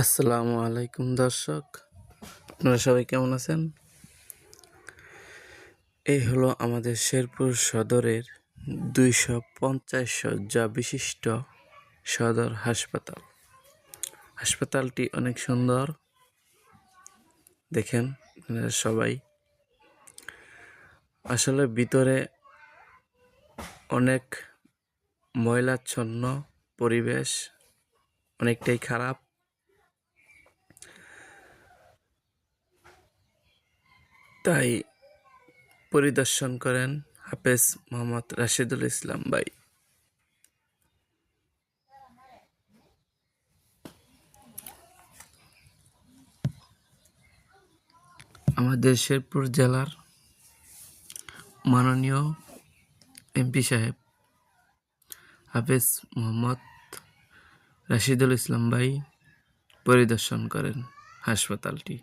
আসসালামু আলাইকুম দর্শক, আপনারা সবাই কেমন আছেন? এই হলো আমাদের শেরপুর সদরের 250 শয্যা বিশিষ্ট সদর হাসপাতাল। হাসপাতালটি অনেক সুন্দর, দেখেন আপনারা সবাই। আসলে ভিতরে অনেক ময়লাচ্ছন্ন পরিবেশ, অনেকটাই খারাপ। তাই পরিদর্শন করেন হাফেজ মোহাম্মদ রাশেদুল ইসলাম ভাই। আমাদের শেরপুর জেলার মাননীয় এমপি সাহেব হাফেজ মোহাম্মদ রাশেদুল ইসলাম ভাই পরিদর্শন করেন হাসপাতালটি।